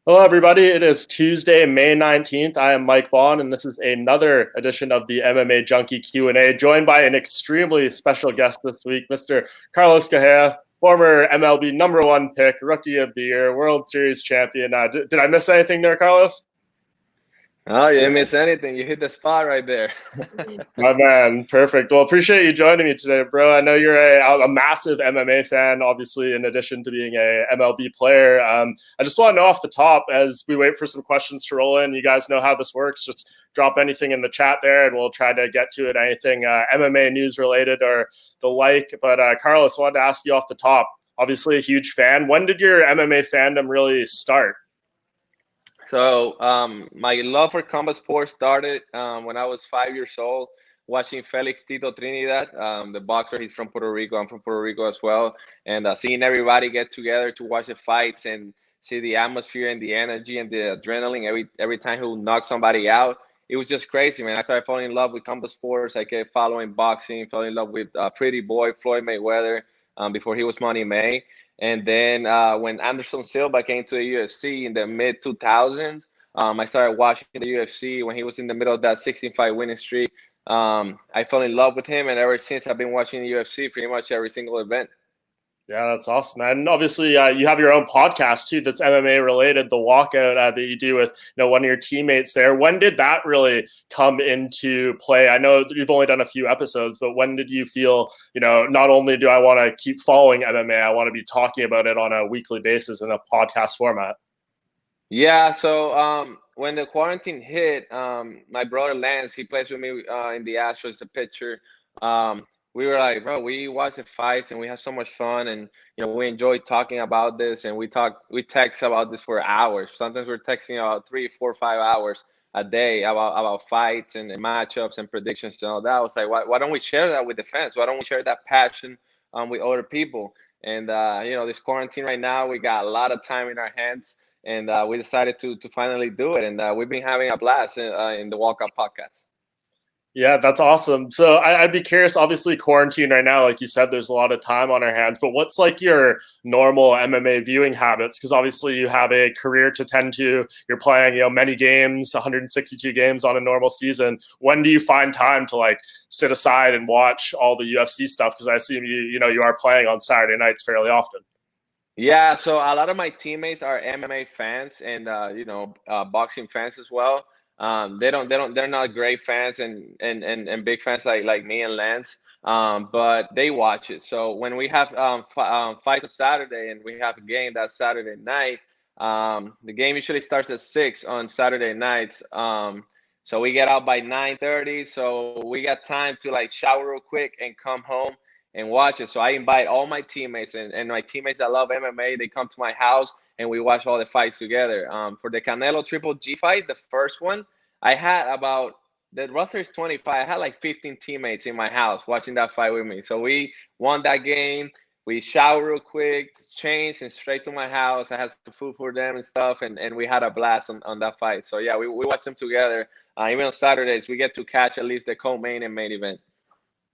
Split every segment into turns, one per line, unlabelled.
Hello, everybody. It is Tuesday, May 19th. I am Mike Bohn, and this is another edition of the MMA Junkie Q&A, joined by an extremely special guest this week, Mr. Carlos Correa, former MLB number one pick, Rookie of the Year, World Series champion. Did I miss anything there, Carlos?
Oh, you didn't miss anything. You hit the spot right there.
My man, perfect. Well, appreciate you joining me today, bro. I know you're a massive MMA fan, obviously, in addition to being a MLB player. I just want to know off the top, as we wait for some questions to roll in, you guys know how this works. Just drop anything in the chat there, and we'll try to get to it. Anything MMA news related or the like. But Carlos, wanted to ask you off the top. Obviously, a huge fan. When did your MMA fandom really start?
So, my love for combat sports started when I was 5 years old, watching Felix Tito Trinidad, the boxer. He's from Puerto Rico. I'm from Puerto Rico as well. And seeing everybody get together to watch the fights and see the atmosphere and the energy and the adrenaline every time he would knock somebody out, it was just crazy, man. I started falling in love with combat sports. I kept following boxing, fell in love with Pretty Boy Floyd Mayweather before he was Money May. And then when Anderson Silva came to the UFC in the mid 2000s, I started watching the UFC when he was in the middle of that 16 fight winning streak. I fell in love with him, and ever since I've been watching the UFC pretty much every single event.
Yeah, that's awesome, man. And obviously, you have your own podcast too that's MMA related. The Walkout that you do with one of your teammates there. When did that really come into play? I know you've only done a few episodes, but when did you feel not only do I want to keep following MMA, I want to be talking about it on a weekly basis in a podcast format?
Yeah, so when the quarantine hit, my brother Lance, he plays with me in the Astros, a pitcher. We were like, bro, we watch the fights and we have so much fun, and we enjoy talking about this, and we text about this for hours. Sometimes we're texting about 3, 4, 5 hours a day about fights and matchups and predictions and all that. I was like, why don't we share that with the fans? Why don't we share that passion with other people? And this quarantine right now, we got a lot of time in our hands, and we decided to finally do it. And we've been having a blast in the Walkout podcast.
Yeah, that's awesome. So I'd be curious. Obviously, quarantine right now, like you said, there's a lot of time on our hands. But what's like your normal MMA viewing habits? Because obviously, you have a career to tend to. You're playing, many games, 162 games on a normal season. When do you find time to like sit aside and watch all the UFC stuff? Because I assume you are playing on Saturday nights fairly often.
Yeah, so a lot of my teammates are MMA fans and boxing fans as well. They're not great fans and big fans like me and Lance. But they watch it. So when we have fights on Saturday and we have a game that Saturday night, the game usually starts at 6 on Saturday nights. So we get out by 9:30. So we got time to like shower real quick and come home and watch it. So I invite all my teammates and my teammates that love MMA. They come to my house and we watch all the fights together. For the Canelo Triple G fight, the first one, I had about the roster is 25. I had like 15 teammates in my house watching that fight with me. So we won that game. We shower real quick, changed, and straight to my house. I had some food for them and stuff, and we had a blast on that fight. So yeah, we watched them together. Even on Saturdays, we get to catch at least the co-main and main event.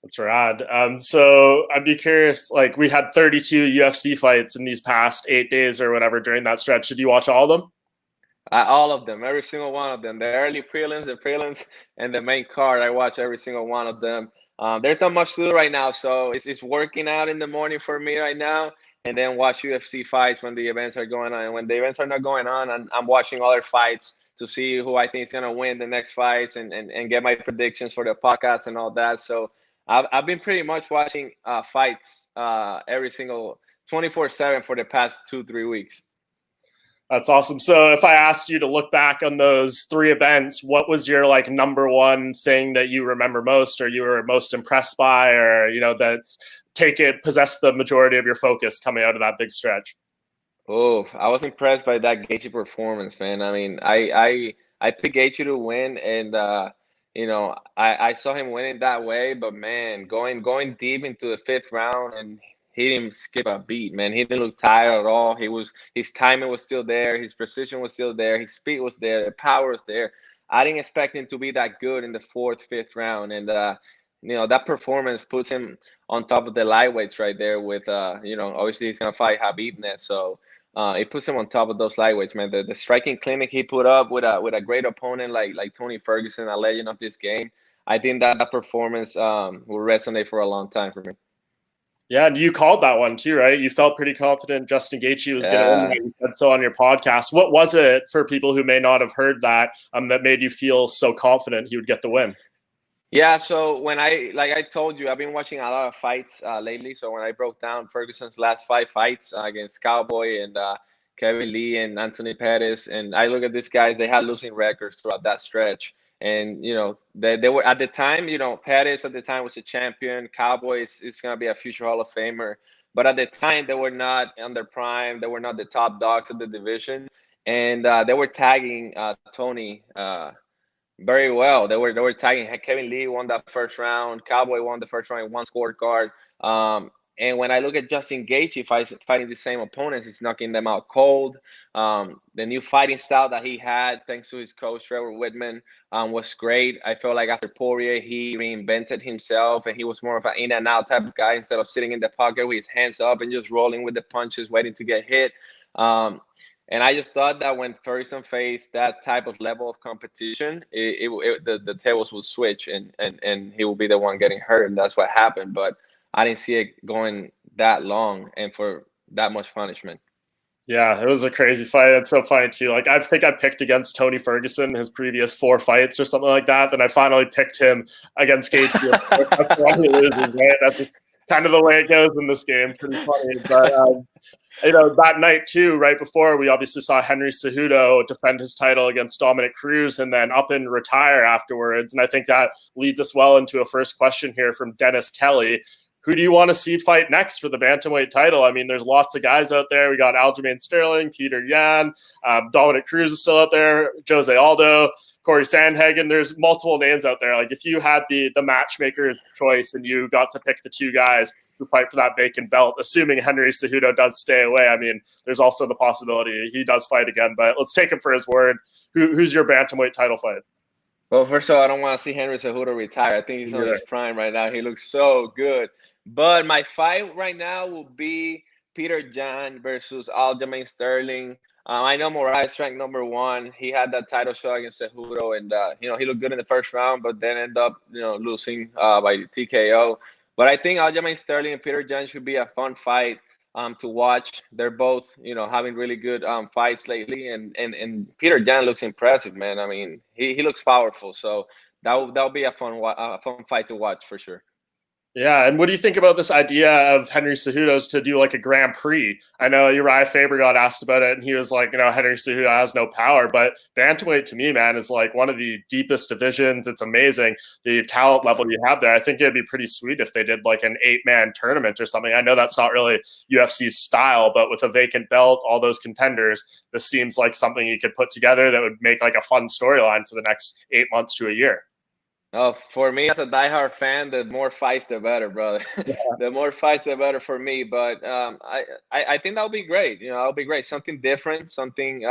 That's rad. So I'd be curious. Like we had 32 UFC fights in these past 8 days or whatever during that stretch. Did you watch all of them?
All of them, every single one of them. The early prelims, the prelims, and the main card. I watch every single one of them. There's not much to do right now, so it's working out in the morning for me right now, and then watch UFC fights when the events are going on. And when the events are not going on, I'm watching other fights to see who I think is gonna win the next fights and get my predictions for the podcast and all that. So I've been pretty much watching fights every single 24/7 for the past 2, 3 weeks.
That's awesome. So if I asked you to look back on those three events, what was your like number one thing that you remember most or you were most impressed by or, that possessed the majority of your focus coming out of that big stretch?
Oh, I was impressed by that Gaethje performance, man. I mean, I picked Gaethje to win, and I saw him winning that way. But man, going deep into the fifth round, and he didn't skip a beat, man. He didn't look tired at all. His timing was still there, his precision was still there, his speed was there, the power was there. I didn't expect him to be that good in the fourth, fifth round, and that performance puts him on top of the lightweights right there. With obviously he's gonna fight Habib next, so. it puts him on top of those lightweights, man. The striking clinic he put up with a great opponent like Tony Ferguson, a legend of this game. I think that performance will resonate for a long time for me.
Yeah, and you called that one too, right? You felt pretty confident Justin Gaethje was going to win. You said so on your podcast. What was it for people who may not have heard that that made you feel so confident he would get the win?
Yeah, so when I told you, I've been watching a lot of fights lately. So when I broke down Ferguson's last 5 fights against Cowboy and Kevin Lee and Anthony Pettis, and I look at these guys, they had losing records throughout that stretch. And, they were at the time, Pettis at the time was a champion. Cowboy is going to be a future Hall of Famer. But at the time, they were not on their prime. They were not the top dogs of the division. And they were tagging Tony very well. They were tagging. Kevin Lee won that first round. Cowboy won the first round in 1 scorecard. And when I look at Justin Gaethje fighting the same opponents, he's knocking them out cold. The new fighting style that he had, thanks to his coach Trevor Whitman, was great. I felt like after Poirier, he reinvented himself, and he was more of an in and out type of guy instead of sitting in the pocket with his hands up and just rolling with the punches, waiting to get hit. And I just thought that when Ferguson faced that type of level of competition, the tables would switch, and he will be the one getting hurt, and that's what happened. But I didn't see it going that long and for that much punishment.
Yeah, it was a crazy fight. It's so funny too. Like I think I picked against Tony Ferguson his previous 4 fights or something like that. Then I finally picked him against Gaethje. That's why he loses, right? That's kind of the way it goes in this game. Pretty funny, but that night too, right before, we obviously saw Henry Cejudo defend his title against Dominic Cruz and then up and retire afterwards. And I think that leads us well into a first question here from Dennis Kelly. Who do you want to see fight next for the Bantamweight title? I mean, there's lots of guys out there. We got Aljamain Sterling, Peter Yan, Dominic Cruz is still out there, Jose Aldo, Corey Sandhagen. There's multiple names out there. Like if you had the matchmaker's choice and you got to pick the 2 guys who fight for that vacant belt, assuming Henry Cejudo does stay away. I mean, there's also the possibility he does fight again, but let's take him for his word. Who's your Bantamweight title fight?
Well, first of all, I don't want to see Henry Cejudo retire. I think he's on his prime right now. He looks so good. But my fight right now will be Peter Yan versus Aljamain Sterling. I know Moraes ranked number 1. He had that title shot against Cejudo, and he looked good in the first round, but then ended up losing by TKO. But I think Aljamain Sterling and Peter Yan should be a fun fight to watch. They're both having really good fights lately, and Peter Yan looks impressive, man. I mean, he looks powerful, so that'll be a fun fight to watch for sure.
Yeah, and what do you think about this idea of Henry Cejudo's to do like a Grand Prix? I know Uriah Faber got asked about it, and he was like, Henry Cejudo has no power. But Bantamweight, to me, man, is like one of the deepest divisions. It's amazing the talent level you have there. I think it'd be pretty sweet if they did like an 8-man tournament or something. I know that's not really UFC's style, but with a vacant belt, all those contenders, this seems like something you could put together that would make like a fun storyline for the next 8 months to a year.
Oh, for me as a diehard fan, the more fights, the better, brother. Yeah. The more fights, the better for me. But I think that'll be great. That'll be great. Something different, something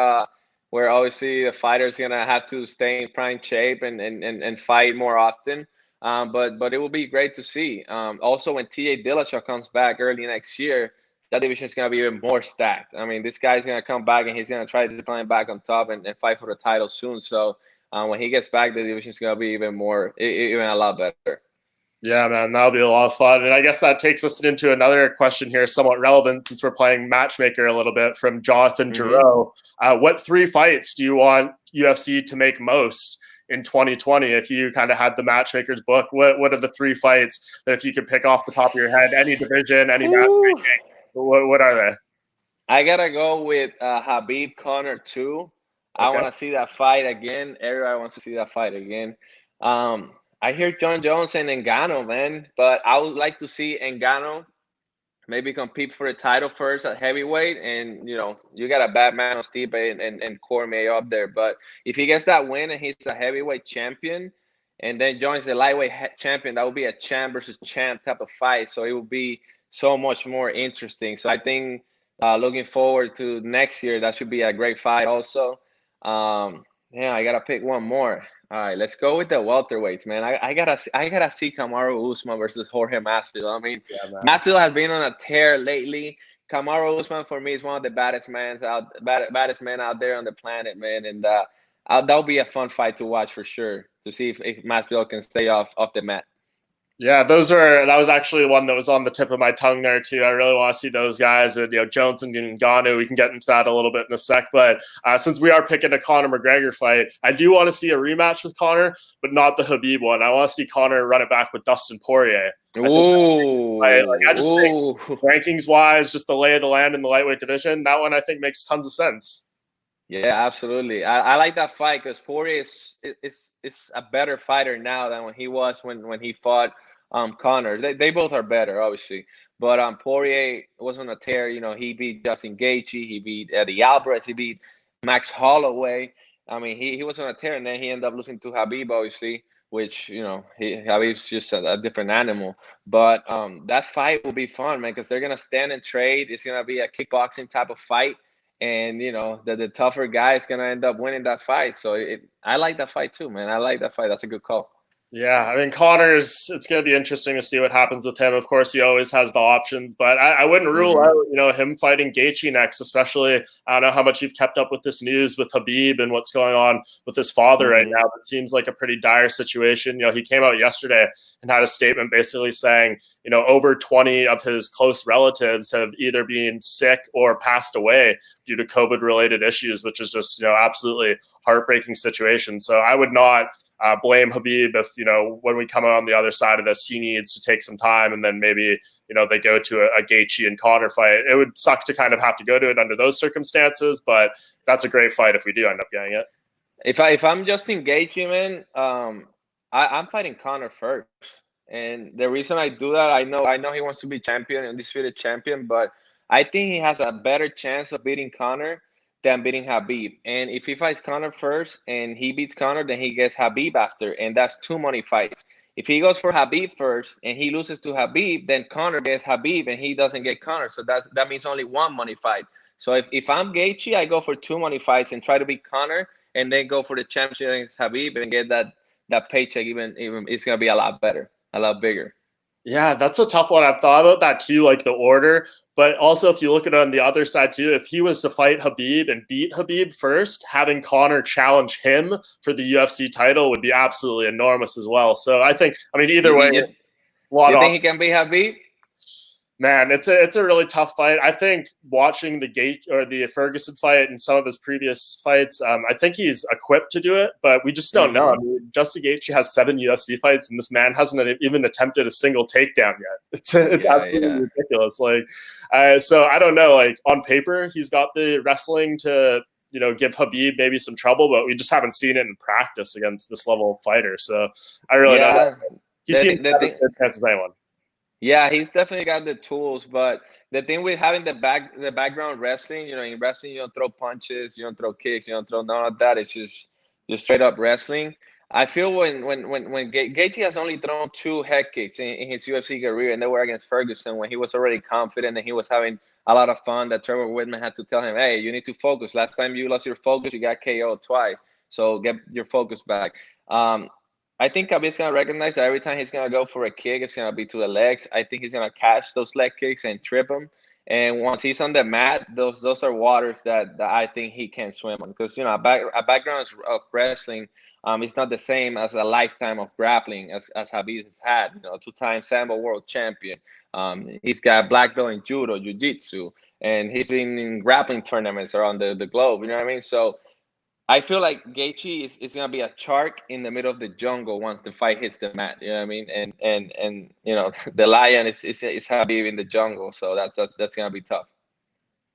where obviously the fighter's gonna have to stay in prime shape and fight more often. But it will be great to see. Also, when TJ Dillashaw comes back early next year, that division is gonna be even more stacked. I mean, this guy's gonna come back and he's gonna try to climb back on top and fight for the title soon. So. When he gets back, the division's going to be even a lot better.
Yeah, man, that'll be a lot of fun. And I guess that takes us into another question here, somewhat relevant since we're playing matchmaker a little bit, from Jonathan Giroux. What 3 fights do you want UFC to make most in 2020? If you kind of had the matchmaker's book, what are the 3 fights that if you could pick off the top of your head, any division, any matchmaking, what are they?
I got to go with Khabib Conor 2. I want to see that fight again. Everybody wants to see that fight again. I hear John Jones and Ngannou, man, but I would like to see Ngannou maybe compete for the title first at heavyweight, and you got a bad man on Stipe and Cormier up there. But if he gets that win and he's a heavyweight champion, and then joins the lightweight champion, that would be a champ versus champ type of fight. So it will be so much more interesting. So I think looking forward to next year, that should be a great fight also. I gotta pick one more. All right, let's go with the welterweights, man. I gotta see Kamaru Usman versus Jorge Masvidal. I mean, Masvidal has been on a tear lately. Kamaru Usman for me is one of the baddest men out there on the planet, man. And that'll be a fun fight to watch for sure, to see if Masvidal can stay off the mat.
Yeah, that was actually one that was on the tip of my tongue there too. I really want to see those guys, and Jones and Ngannou. We can get into that a little bit in a sec, but since we are picking a Conor McGregor fight, I do want to see a rematch with Conor, but not the Habib one. I want to see Conor run it back with Dustin Poirier. I just think rankings wise, just the lay of the land in the lightweight division, that one I think makes tons of sense.
Yeah, absolutely. I like that fight because Poirier is a better fighter now than when he was when he fought Conor. They both are better, obviously. But Poirier was on a tear. He beat Justin Gaethje, he beat Eddie Alvarez, he beat Max Holloway. I mean, he was on a tear, and then he ended up losing to Habib, obviously, which Habib's just a different animal. But that fight will be fun, man, because they're gonna stand and trade. It's gonna be a kickboxing type of fight. And the tougher guy is gonna end up winning that fight. So I like that fight too, man. I like that fight. That's a good call.
Yeah, I mean, Connor's, it's going to be interesting to see what happens with him. Of course, he always has the options, but I wouldn't rule out, him fighting Gaethje next, especially, I don't know how much you've kept up with this news with Habib and what's going on with his father right now. It seems like a pretty dire situation. He came out yesterday and had a statement basically saying, over 20 of his close relatives have either been sick or passed away due to COVID-related issues, which is just, absolutely heartbreaking situation. So I would not blame Habib if, when we come out on the other side of this, he needs to take some time and then maybe, they go to a Gaethje and Conor fight. It would suck to kind of have to go to it under those circumstances, but that's a great fight if we do end up getting it.
If I'm Justin Gaethje, man, I'm fighting Conor first. And the reason I do that, I know he wants to be champion, undisputed champion, but I think he has a better chance of beating Conor than beating Habib. And if he fights Conor first and he beats Conor, then he gets Habib after, and that's 2 money fights. If he goes for Habib first and he loses to Habib, then Conor gets Habib and he doesn't get Conor. So that means only 1 money fight. So if I'm Gaethje, I go for 2 money fights and try to beat Conor, and then go for the championship against Habib and get that paycheck. Even it's gonna be a lot better, a lot bigger.
Yeah, that's a tough one. I've thought about that too, like the order. But also, if you look at it on the other side too, if he was to fight Habib and beat Habib first, having Conor challenge him for the UFC title would be absolutely enormous as well. So I mean, either way,
you think he can beat Habib?
Man, it's a really tough fight. I think watching the Ferguson fight and some of his previous fights, I think he's equipped to do it, but we just don't know. I mean, Justin Gaethje has 7 UFC fights, and this man hasn't even attempted a single takedown yet. It's absolutely ridiculous. So I don't know. Like on paper, he's got the wrestling to give Habib maybe some trouble, but we just haven't seen it in practice against this level of fighter. So I really don't know. He seems to have a good chance as anyone.
Yeah, he's definitely got the tools, but the thing with having the background wrestling, in wrestling you don't throw punches, you don't throw kicks, you don't throw none of that. It's just straight up wrestling. I feel when Gaethje has only thrown 2 head kicks in his UFC career, and they were against Ferguson when he was already confident and he was having a lot of fun. That Trevor Whitman had to tell him, "Hey, you need to focus. Last time you lost your focus, you got KO'd twice. So get your focus back." I think Khabib's going to recognize that every time he's going to go for a kick, it's going to be to the legs. I think he's going to catch those leg kicks and trip him. And once he's on the mat, those are waters that I think he can swim on. Because, a background of wrestling, it's not the same as a lifetime of grappling as Khabib has had. 2-time Sambo world champion. He's got black belt in judo, jiu-jitsu. And he's been in grappling tournaments around the globe. You know what I mean? So I feel like Gaethje is gonna be a shark in the middle of the jungle once the fight hits the mat. You know what I mean? And the lion is Khabib in the jungle, so that's gonna be tough.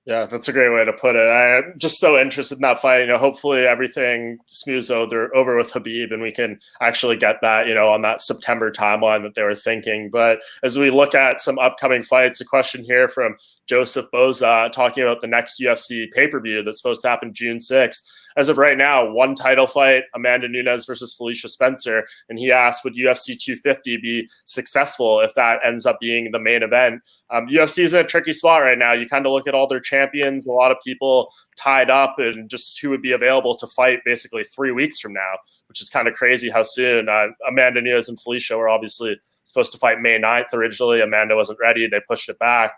Yeah, that's a great way to put it. I'm just so interested in that fight. Hopefully everything smooths over with Habib and we can actually get that, on that September timeline that they were thinking. But as we look at some upcoming fights, a question here from Joseph Boza talking about the next UFC pay-per-view that's supposed to happen June 6th. As of right now, 1 title fight, Amanda Nunez versus Felicia Spencer. And he asked, would UFC 250 be successful if that ends up being the main event? UFC is in a tricky spot right now. You kind of look at all their champions, a lot of people tied up, and just who would be available to fight basically 3 weeks from now, which is kind of crazy how soon. Amanda Nunez and Felicia were obviously supposed to fight May 9th originally. Amanda wasn't ready. They pushed it back.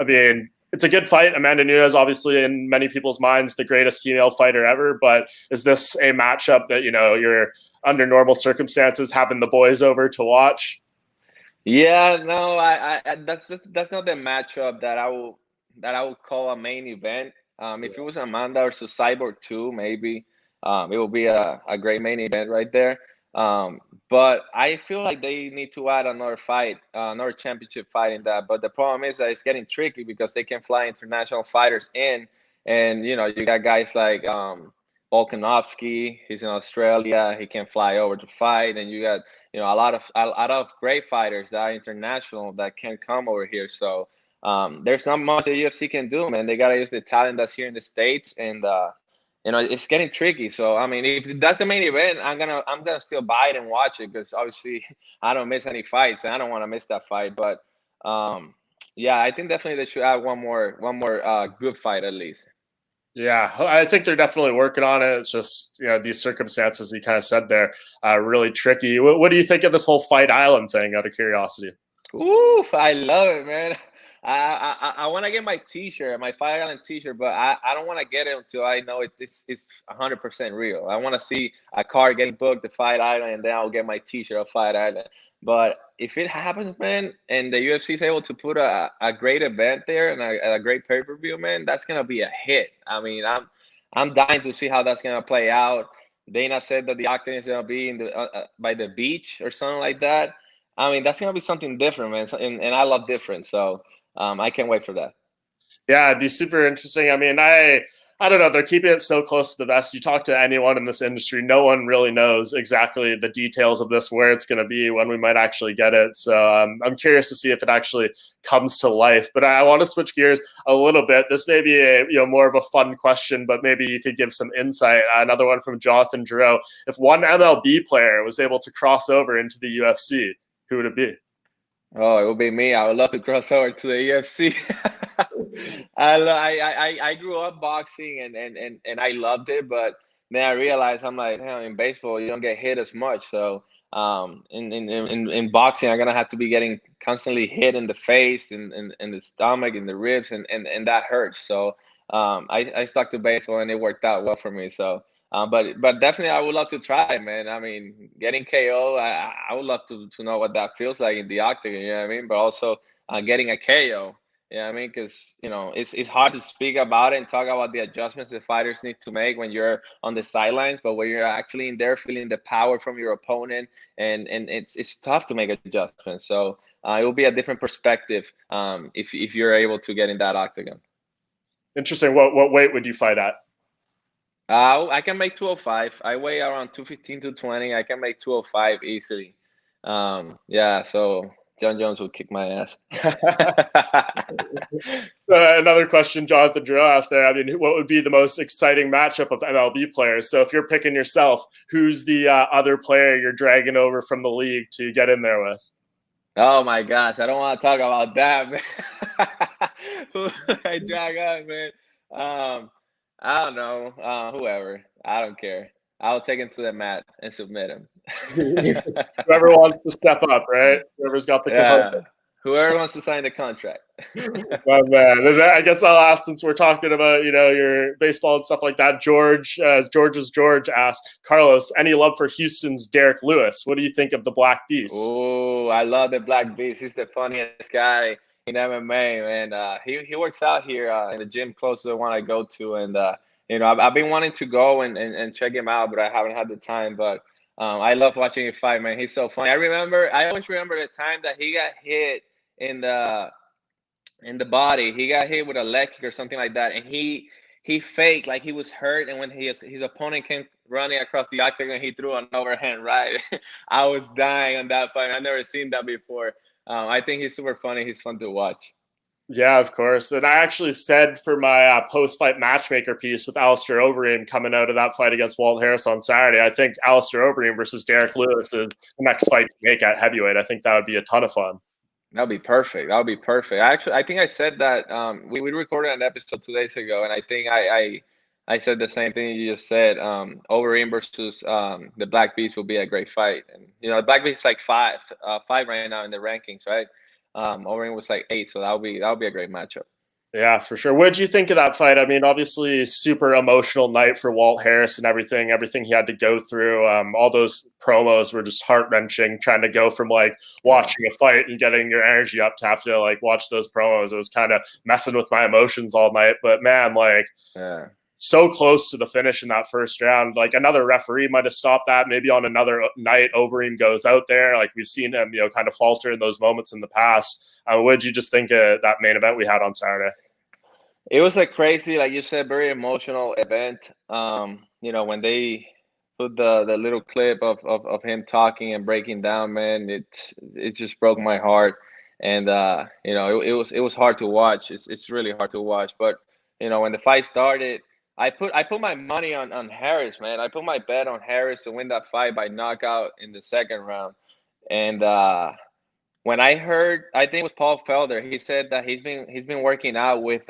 I mean, it's a good fight. Amanda Nunez, obviously, in many people's minds, the greatest female fighter ever. But is this a matchup that, you know, you're under normal circumstances having the boys over to watch?
Yeah, no, that's not the matchup that I would call a main event. If it was Amanda versus Cyborg 2, maybe it would be a great main event right there. But I feel like they need to add another fight, another championship fight in that. But the problem is that it's getting tricky because they can fly international fighters in, and you got guys like Volkanovski. He's in Australia. He can fly over to fight, and you got a lot of great fighters that are international that can come over here. So there's not much the UFC can do, man. They gotta use the talent that's here in the States, and it's getting tricky. So I mean, if that's the main event, I'm gonna still buy it and watch it because obviously I don't miss any fights, and I don't want to miss that fight. But yeah, I think definitely they should add one more good fight at least.
Yeah, I think they're definitely working on it. It's just, you know, these circumstances you kind of said there are really tricky. What do you think of this whole Fight Island thing, out of curiosity?
Ooh, I love it, man. I want to get my T-shirt, my Fire Island T-shirt, but I don't want to get it until I know it's 100% real. I want to see a car getting booked to Fight Island, and then I'll get my T-shirt of Fight Island. But if it happens, man, and the UFC is able to put a great event there and a great pay-per-view, man, that's gonna be a hit. I mean, I'm dying to see how that's gonna play out. Dana said that the octagon is gonna be in the by the beach or something like that. I mean, that's gonna be something different, man. And I love different, so I can't wait for that.
Yeah, it'd be super interesting. I mean, I don't know. They're keeping it so close to the vest. You talk to anyone in this industry, no one really knows exactly the details of this, where it's going to be, when we might actually get it. So I'm curious to see if it actually comes to life. But I want to switch gears a little bit. This may be more of a fun question, but maybe you could give some insight. Another one from Jonathan Giroux. If one MLB player was able to cross over into the UFC, who would it be?
Oh, it would be me. I would love to cross over to the UFC. I grew up boxing and I loved it, but then I realized I'm like, hell, in baseball you don't get hit as much. So in boxing I'm gonna have to be getting constantly hit in the face and in the stomach and the ribs and that hurts. So I stuck to baseball and it worked out well for me. So but definitely I would love to try it, man. I mean, getting KO, I would love to know what that feels like in the octagon. You know what I mean? But also getting a KO. Yeah, I mean, because it's hard to speak about it and talk about the adjustments the fighters need to make when you're on the sidelines, but when you're actually in there, feeling the power from your opponent, and it's tough to make adjustments. So it will be a different perspective if you're able to get in that octagon.
Interesting. What weight would you fight at?
I can make 205. I weigh around 215 to 20. I can make 205 easily. Yeah, so John Jones will kick my ass.
Another question Jonathan Giroux asked there. I mean, what would be the most exciting matchup of MLB players? So if you're picking yourself, who's the other player you're dragging over from the league to get in there with?
Oh my gosh, I don't want to talk about that, man. Who I drag up, man? Um, I don't know. Whoever. I don't care. I'll take him to the mat and submit him.
Whoever wants to step up, right? Whoever's got the
Yeah. Whoever wants to sign the contract.
My man. And I guess I'll ask, since we're talking about, your baseball and stuff like that, George, as George's George asked, Carlos, any love for Houston's Derek Lewis? What do you think of the Black Beast?
Oh, I love the Black Beast. He's the funniest guy in MMA, man. He works out here in the gym close to the one I go to, and I've been wanting to go and check him out, but I haven't had the time. But I love watching him fight, man. He's so funny. I always remember the time that he got hit in the body. He got hit with a leg kick or something like that, and he faked like he was hurt. And when his opponent came running across the octagon, he threw an overhand right. I was dying on that fight. I've never seen that before. I think he's super funny. He's fun to watch.
Yeah, of course. And I actually said for my post-fight matchmaker piece with Alistair Overeem coming out of that fight against Walt Harris on Saturday, I think Alistair Overeem versus Derek Lewis is the next fight to make at heavyweight. I think that would be a ton of fun.
That'll be perfect. That'll be perfect. I think I said that we recorded an episode 2 days ago, and I think I said the same thing you just said. Overeem versus the Black Beast will be a great fight, and the Black Beast is like five right now in the rankings, right? Overeem was like 8, so that'll be a great matchup.
Yeah, for sure. What did you think of that fight? I mean, obviously, super emotional night for Walt Harris and everything he had to go through. All those promos were just heart wrenching. Trying to go from like watching a fight and getting your energy up to have to like watch those promos. It was kind of messing with my emotions all night. But man, like, so close to the finish in that first round. Like another referee might have stopped that. Maybe on another night, Overeem goes out there. Like we've seen him, kind of falter in those moments in the past. What did you just think of that main event we had on Saturday?
It was a crazy, like you said, very emotional event. When they put the little clip of him talking and breaking down, man, it just broke my heart. And it was hard to watch. It's really hard to watch. But when the fight started, I put my money on Harris, man. I put my bet on Harris to win that fight by knockout in the second round. And when I heard, I think it was Paul Felder, he said that he's been working out with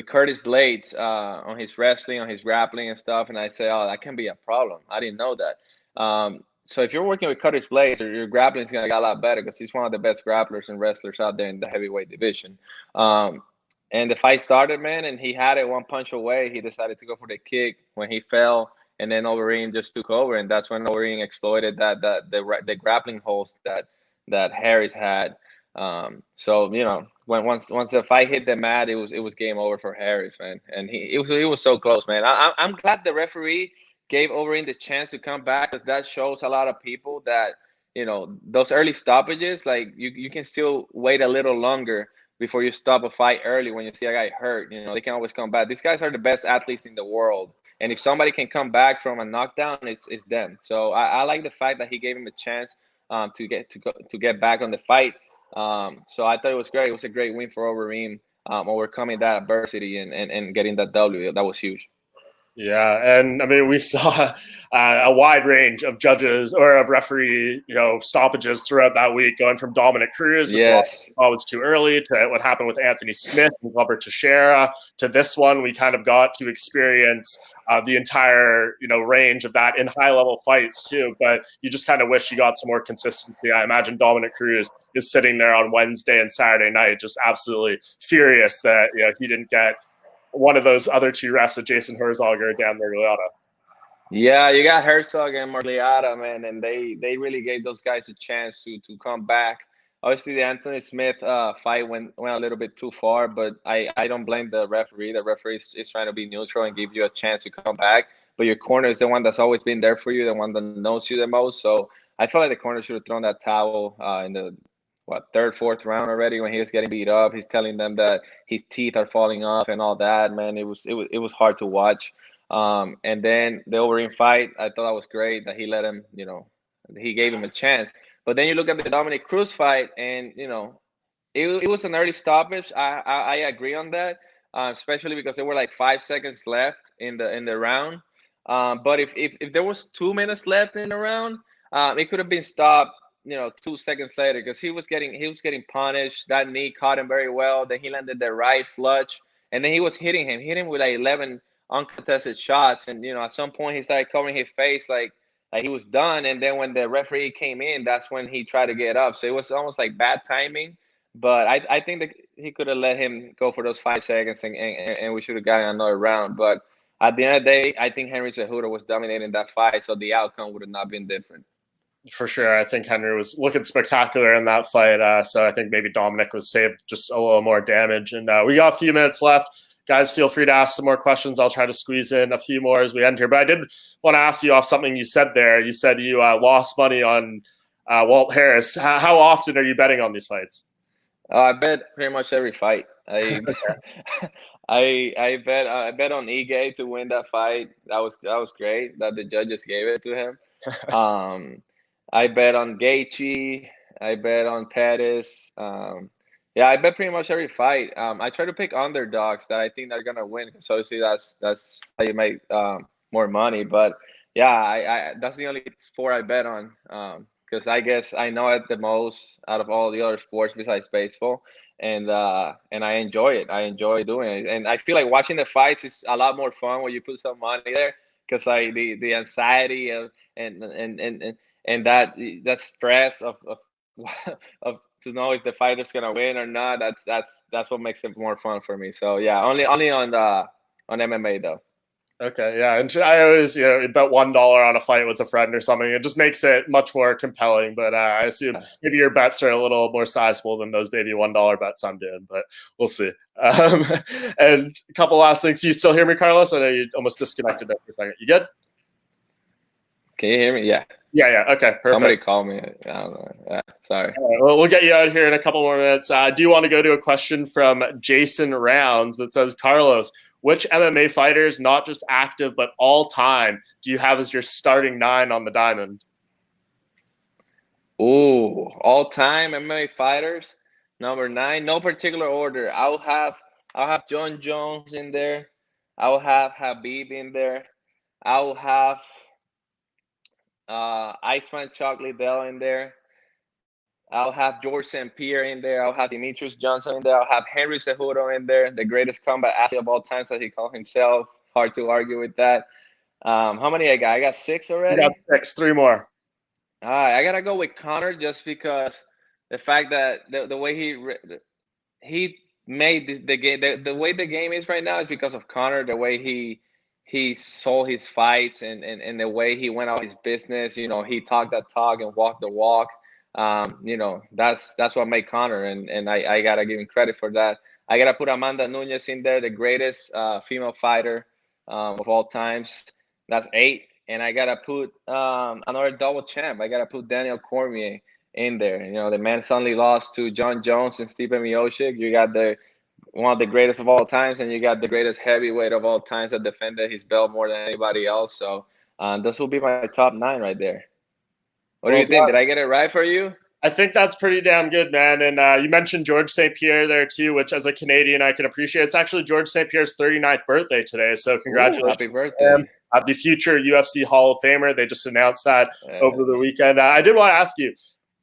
Curtis Blades on his wrestling, on his grappling and stuff, and I said, oh, that can be a problem. I didn't know that. So if you're working with Curtis Blades, your grappling is gonna get a lot better because he's one of the best grapplers and wrestlers out there in the heavyweight division. And the fight started, man, and he had it one punch away. He decided to go for the kick when he fell, and then Overeem just took over, and that's when Overeem exploited the grappling holes that Harris had. So when once the fight hit the mat, it was game over for Harris, man. And it was so close, man. I'm glad the referee gave Overeem the chance to come back because that shows a lot of people that those early stoppages, like you can still wait a little longer before you stop a fight early when you see a guy hurt. They can always come back. These guys are the best athletes in the world. And if somebody can come back from a knockdown, it's them. So I like the fact that he gave him a chance to get back on the fight. So I thought it was great. It was a great win for Overeem, overcoming that adversity and getting that W. That was huge.
Yeah, and I mean, we saw a wide range of judges or of referee, stoppages throughout that week, going from Dominic Cruz, which was too early, to what happened with Anthony Smith and Glover Teixeira, to this one. We kind of got to experience the entire, range of that in high-level fights too. But you just kind of wish you got some more consistency. I imagine Dominic Cruz is sitting there on Wednesday and Saturday night, just absolutely furious that he didn't get one of those other two refs, Jason Herzog or Dan Mergliotta.
Yeah, you got Herzog and Mergliotta, man, and they really gave those guys a chance to come back. Obviously, the Anthony Smith fight went a little bit too far, but I don't blame the referee. The referee is trying to be neutral and give you a chance to come back. But your corner is the one that's always been there for you, the one that knows you the most. So I feel like the corner should have thrown that towel in the third, fourth round already when he was getting beat up. He's telling them that his teeth are falling off and all that. Man, it was hard to watch. And then the Overeem fight, I thought that was great that he let him, he gave him a chance. But then you look at the Dominic Cruz fight, and it was an early stoppage. I agree on that, especially because there were like 5 seconds left in the round. But if there was 2 minutes left in the round, it could have been stopped 2 seconds later because he was getting punished. That knee caught him very well. Then he landed the right flush, and then he was hitting him with like 11 uncontested shots. And at some point he started covering his face like he was done. And then when the referee came in, that's when he tried to get up. So it was almost like bad timing. But I think that he could have let him go for those 5 seconds, and we should have gotten another round. But at the end of the day, I think Henry Cejudo was dominating that fight, so the outcome would have not been different.
For sure. I think Henry was looking spectacular in that fight. So I think maybe Dominic was saved just a little more damage. And we got a few minutes left. Guys, feel free to ask some more questions. I'll try to squeeze in a few more as we end here. But I did want to ask you off something you said there. You said you lost money on Walt Harris. How often are you betting on these fights?
I bet pretty much every fight. I bet on Ige to win that fight. That was great that the judges gave it to him. I bet on Gaethje. I bet on Pettis. Yeah, I bet pretty much every fight. I try to pick underdogs that I think they're gonna win because obviously that's how you make more money. But yeah, I that's the only sport I bet on because I guess I know it the most out of all the other sports besides baseball, and I enjoy it. I enjoy doing it, and I feel like watching the fights is a lot more fun when you put some money there because like the anxiety of and that stress of to know if the fighter's gonna win or not. That's what makes it more fun for me. So yeah, only on MMA though.
Okay, yeah, and I always bet $1 on a fight with a friend or something. It just makes it much more compelling. But I assume maybe your bets are a little more sizable than those maybe $1 bets I'm doing. But we'll see. And a couple last things. You still hear me, Carlos? I know you almost disconnected there for a second. You good?
Can you hear me? Yeah.
Yeah. Okay. Perfect.
Somebody call me. I don't know. Yeah, sorry.
Right, well, we'll get you out here in a couple more minutes. I do want to go to a question from Jason Rounds that says, Carlos, which MMA fighters, not just active but all time, do you have as your starting 9 on the diamond?
Ooh, all time MMA fighters. Number 9, no particular order. I'll have John Jones in there. I'll have Habib in there. I'll have Iceman Chuck Liddell in there. I'll have George St. Pierre in there. I'll have Demetrius Johnson in there. I'll have Henry Cejudo in there, the greatest combat athlete of all time, as he called himself. Hard to argue with that. How many I got? I got 6 already.
You got 6, 3 more.
All right, I gotta go with Conor just because the fact that the way he made the game, the way the game is right now is because of Conor. The way he sold his fights and the way he went out his business. You know, he talked that talk and walked the walk. You know, that's what made Conor, and I gotta give him credit for that. I gotta put Amanda Nunez in there, the greatest female fighter of all times. That's 8. And I gotta put another double champ. I gotta put Daniel Cormier in there. You know, the man suddenly lost to John Jones and Stipe Miocic. You got one of the greatest of all times, and you got the greatest heavyweight of all times that defended his belt more than anybody else. So this will be my top 9 right there. What do you think? Did I get it right for you?
I think that's pretty damn good, man. And you mentioned George St. Pierre there too, which as a Canadian I can appreciate. It's actually George St. Pierre's 39th birthday today, so congratulations.
Ooh, happy birthday.
The future UFC Hall of Famer. They just announced that over the weekend. I did want to ask you,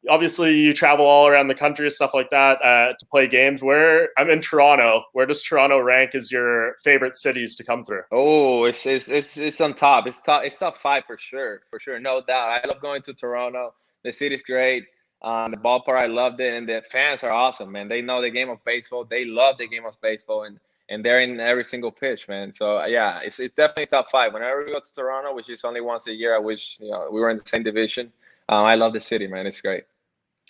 obviously you travel all around the country and stuff like that to play games. I'm in Toronto. Where does Toronto rank as your favorite cities to come through?
Oh, it's on top. It's top 5 for sure, no doubt. I love going to Toronto. The city's great. The ballpark, I loved it, and the fans are awesome, man. They know the game of baseball. They love the game of baseball, and they're in every single pitch, man. So yeah, it's definitely top 5. Whenever we go to Toronto, which is only once a year, I wish we were in the same division. I love the city, man. It's great.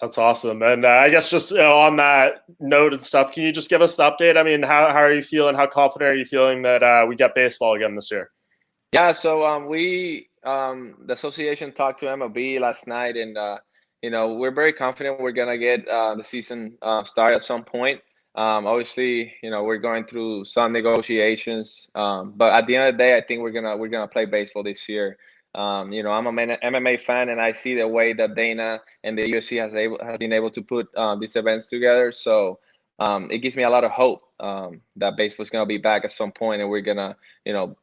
That's awesome. And I guess just on that note and stuff, can you just give us the update? I mean, how are you feeling? How confident are you feeling that we get baseball again this year?
Yeah, so we the association talked to MLB last night, and we're very confident we're gonna get the season started at some point. Obviously, we're going through some negotiations, but at the end of the day, I think we're gonna play baseball this year. I'm an MMA fan, and I see the way that Dana and the UFC has been able to put these events together. So it gives me a lot of hope that baseball is gonna be back at some point, and we're gonna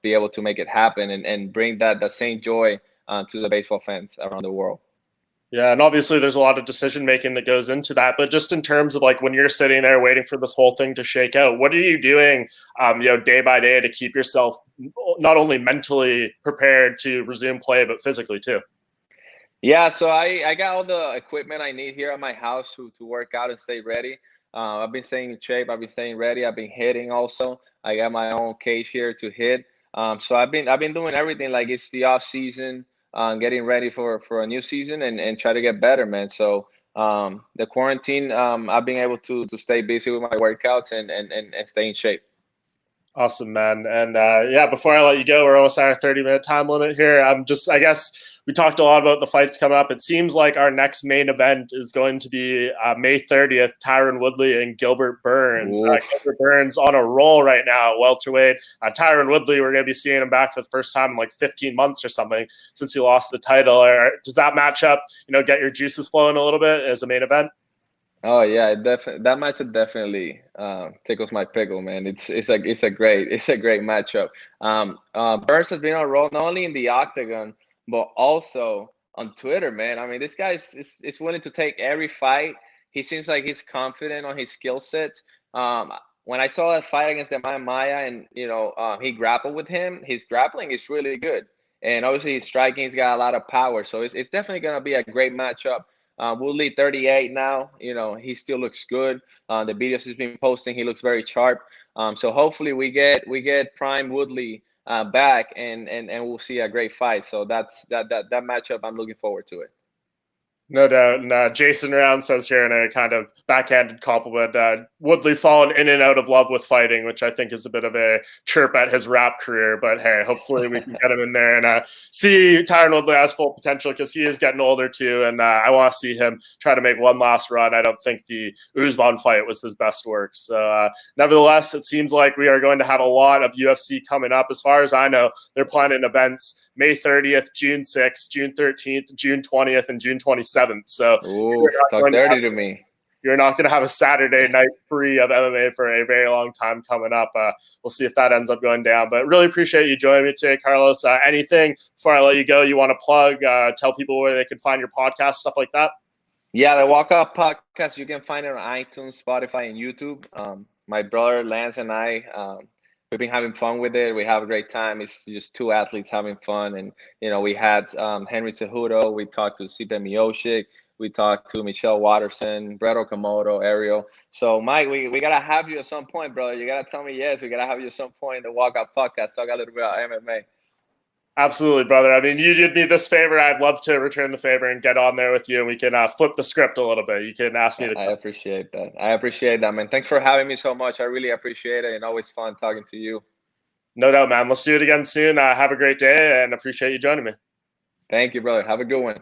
be able to make it happen and bring that same joy to the baseball fans around the world.
Yeah, and obviously there's a lot of decision making that goes into that. But just in terms of like when you're sitting there waiting for this whole thing to shake out, what are you doing, day by day to keep yourself not only mentally prepared to resume play, but physically too?
Yeah, so I got all the equipment I need here at my house to work out and stay ready. I've been staying in shape. I've been staying ready. I've been hitting also. I got my own cage here to hit. So I've been doing everything like it's the off season. Getting ready for a new season and try to get better, man. So the quarantine, I've been able to stay busy with my workouts and stay in shape.
Awesome, man. And before I let you go, we're almost at our 30-minute time limit here. I guess we talked a lot about the fights coming up. It seems like our next main event is going to be May 30th, Tyron Woodley and Gilbert Burns. Gilbert Burns on a roll right now at welterweight. Tyron Woodley, we're going to be seeing him back for the first time in like 15 months or something since he lost the title. Does that matchup, get your juices flowing a little bit as a main event?
Oh yeah, definitely. That matchup definitely tickles my pickle, man. It's a great matchup. Burns has been on a roll not only in the octagon but also on Twitter, man. I mean, this guy is willing to take every fight. He seems like he's confident on his skill set. When I saw that fight against the Maya and he grappled with him, his grappling is really good, and obviously his striking, he's got a lot of power. So it's definitely gonna be a great matchup. Woodley 38 now. You know, he still looks good. The videos he's been posting, he looks very sharp. So hopefully we get Prime Woodley back, and we'll see a great fight. So that's that matchup. I'm looking forward to it.
No doubt. And Jason Round says here in a kind of backhanded compliment, Woodley fallen in and out of love with fighting, which I think is a bit of a chirp at his rap career. But hey, hopefully we can get him in there and see Tyron Woodley has full potential, because he is getting older too. And I want to see him try to make one last run. I don't think the Usman fight was his best work. So nevertheless, it seems like we are going to have a lot of UFC coming up. As far as I know, they're planning events May 30th, June 6th, June 13th, June 20th, and June 27th. So
talk dirty to me.
You're not going to have a Saturday night free of MMA for a very long time coming up. We'll see if that ends up going down. But really appreciate you joining me today, Carlos. Anything before I let you go you want to plug, tell people where they can find your podcast, stuff like that?
Yeah, the Walk Up Podcast, you can find it on iTunes, Spotify, and YouTube. My brother Lance and I, we've been having fun with it. We have a great time. It's just two athletes having fun. And, you know, we had Henry Cejudo. We talked to Stipe Miocic. We talked to Michelle Watterson, Brett Okamoto, Ariel. So, Mike, we got to have you at some point, brother. You got to tell me yes. We got to have you at some point in the Walk Up Podcast. Talk a little bit about MMA.
Absolutely, brother. I mean, you did me this favor. I'd love to return the favor and get on there with you, and we can flip the script a little bit. You can ask me to.
I appreciate that. I appreciate that, man. Thanks for having me so much. I really appreciate it, and always fun talking to you.
No doubt, man. Let's do it again soon. Have a great day, and appreciate you joining me.
Thank you, brother. Have a good one.